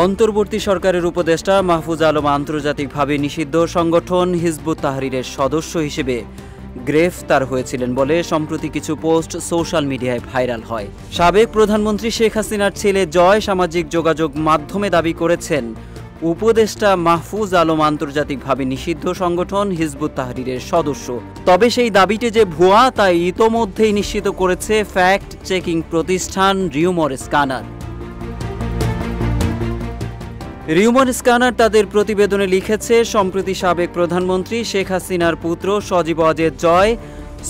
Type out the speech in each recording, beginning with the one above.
অন্তর্বর্তী সরকারের উপদেষ্টা মাহফুজ আলম আন্তর্জাতিকভাবে নিষিদ্ধ সংগঠন হিজবুত তাহরীরের সদস্য হিসেবে গ্রেফতার হয়েছিলেন বলে সম্প্রতি কিছু পোস্ট সোশ্যাল মিডিয়ায় ভাইরাল হয়। সাবেক প্রধানমন্ত্রী শেখ হাসিনার ছেলে জয় সামাজিক যোগাযোগ মাধ্যমে দাবি করেছেন, উপদেষ্টা মাহফুজ আলম আন্তর্জাতিকভাবে নিষিদ্ধ সংগঠন হিজবুত তাহরীরের সদস্য। তবে সেই দাবিটি যে ভুয়া তা ইতোমধ্যেই নিশ্চিত করেছে ফ্যাক্ট চেকিং প্রতিষ্ঠান রিউমার স্ক্যানার। রিউমার স্ক্যানার তাদের প্রতিবেদনে লিখেছে, সম্প্রতি সাবেক প্রধানমন্ত্রী শেখ হাসিনার পুত্র সজীব ওয়াজেদ জয়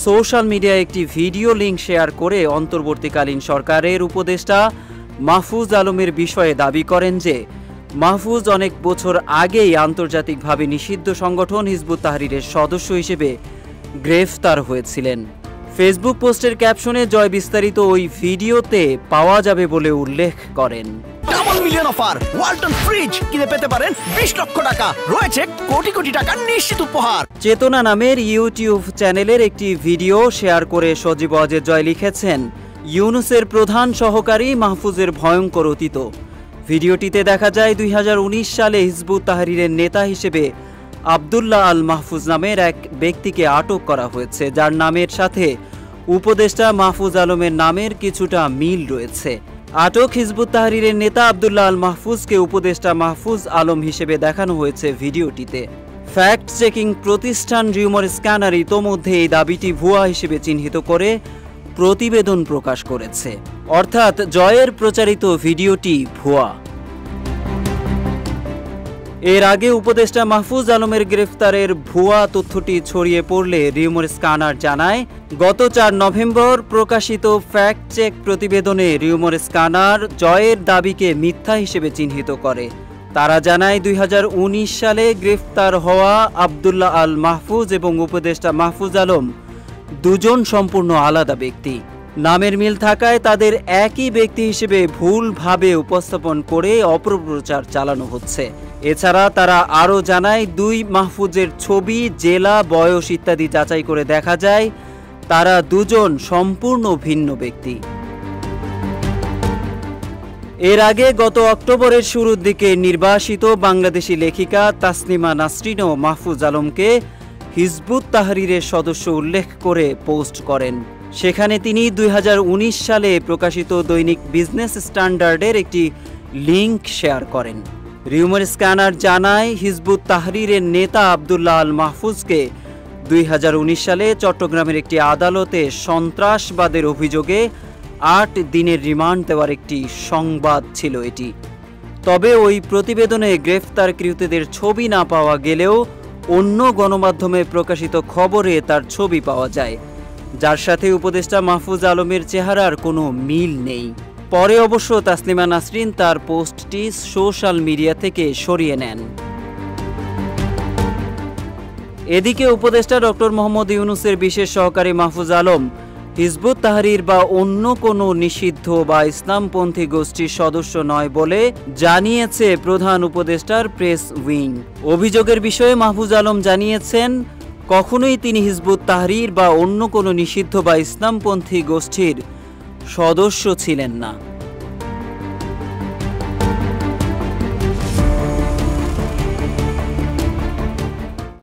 সোশ্যাল মিডিয়ায় একটি ভিডিও লিঙ্ক শেয়ার করে অন্তর্বর্তীকালীন সরকারের উপদেষ্টা মাহফুজ আলমের বিষয়ে দাবি করেন যে মাহফুজ অনেক বছর আগেই আন্তর্জাতিকভাবে নিষিদ্ধ সংগঠন হিজবুত তাহরীরের সদস্য হিসেবে গ্রেফতার হয়েছিলেন। ফেসবুক পোস্টের ক্যাপশনে জয় বিস্তারিত ওই ভিডিওতে পাওয়া যাবে বলে উল্লেখ করেন। Double million offer, Walton fridge কিনে পেতে পারেন 20 লক্ষ টাকা, রয়েছে কোটি কোটি টাকার নিশ্চিত উপহার। চেতনা নামের ইউটিউব চ্যানেলের একটি ভিডিও শেয়ার করে সজীব ওয়াজেদ জয় লিখেছেন, ইউনুসের প্রধান সহকারী মাহফুজের ভয়ঙ্কর অতীত। ভিডিওটিতে দেখা যায় 2019 সালে হিজবুত তাহরীরের নেতা হিসেবে আব্দুল্লাহ আল মাহফুজ নামের এক ব্যক্তিকে আটক করা হয়েছে, যার নামের সাথে উপদেষ্টা মাহফুজ আলমের নামের কিছুটা মিল রয়েছে। আটক হিজবুত তাহরীরের নেতা আব্দুল্লাহ আল মাহফুজকে উপদেষ্টা মাহফুজ আলম হিসেবে দেখানো হয়েছে ভিডিওটিতে। ফ্যাক্ট চেকিং প্রতিষ্ঠান রিউমার স্ক্যানার ইতোমধ্যে এই দাবিটি ভুয়া হিসেবে চিহ্নিত করে প্রতিবেদন প্রকাশ করেছে, অর্থাৎ জয়ের প্রচারিত ভিডিওটি ভুয়া। এর আগে উপদেষ্টা মাহফুজ আলমের গ্রেফতারের ভুয়া তথ্যটি ছড়িয়ে পড়লে রিউমার স্ক্যানার জানায়, গত 4 নভেম্বর প্রকাশিত ফ্যাক্ট চেক প্রতিবেদনে রিউমার স্ক্যানার জয়ের দাবিকে মিথ্যা হিসেবে চিহ্নিত করে। তারা জানায় 2019 সালে গ্রেফতার হওয়া আব্দুল্লাহ আল মাহফুজ এবং উপদেষ্টা মাহফুজ আলম দুজন সম্পূর্ণ আলাদা ব্যক্তি। নামের মিল থাকায় তাদের একই ব্যক্তি হিসেবে ভুলভাবে উপস্থাপন করে অপপ্রচার চালানো হচ্ছে। এছাড়া তারা আরও জানায়, 2 মাহফুজের ছবি, জেলা, বয়স ইত্যাদি যাচাই করে দেখা যায় তারা দুজন সম্পূর্ণ ভিন্ন ব্যক্তি। এর আগে গত অক্টোবরের শুরুর দিকে নির্বাসিত বাংলাদেশি লেখিকা তাসনিমা নাসরিনও মাহফুজ আলমকে হিজবুত তাহরীরের সদস্য উল্লেখ করে পোস্ট করেন। সেখানে তিনি 2019 সালে প্রকাশিত দৈনিক বিজনেস স্ট্যান্ডার্ডের একটি লিঙ্ক শেয়ার করেন। রিউমার স্ক্যানার জানায়, হিজবুত তাহরীরের নেতা আব্দুল্লাহ আল মাহফুজকে 2019 সালে চট্টগ্রামের একটি আদালতে সন্ত্রাসবাদের অভিযোগে 8 দিনের রিমান্ড দেওয়ার একটি সংবাদ ছিল এটি। তবে ওই প্রতিবেদনে গ্রেফতারকৃতদের ছবি না পাওয়া গেলেও অন্য গণমাধ্যমে প্রকাশিত খবরে তার ছবি পাওয়া যায়, যার সাথে উপদেষ্টা মাহফুজ আলমের চেহারার কোনো মিল নেই। পরে অবশ্য তাসনিমা নাসরিন তার পোস্টটি সোশ্যাল মিডিয়া থেকে সরিয়ে নেন। এদিকে উপদেষ্টা ডক্টর মোহাম্মদ ইউনুসের বিশেষ সহকারী মাহফুজ আলম হিজবুত তাহরীর বা অন্য কোনো নিষিদ্ধ বা ইসলামপন্থী গোষ্ঠীর সদস্য নয় বলে জানিয়েছে প্রধান উপদেষ্টার প্রেস উইং। অভিযোগের বিষয়ে মাহফুজ আলম জানিয়েছেন, কখনোই তিনি হিজবুত তাহরীর বা অন্য কোনো নিষিদ্ধ বা ইসলামপন্থী গোষ্ঠীর সদস্য ছিলেন না।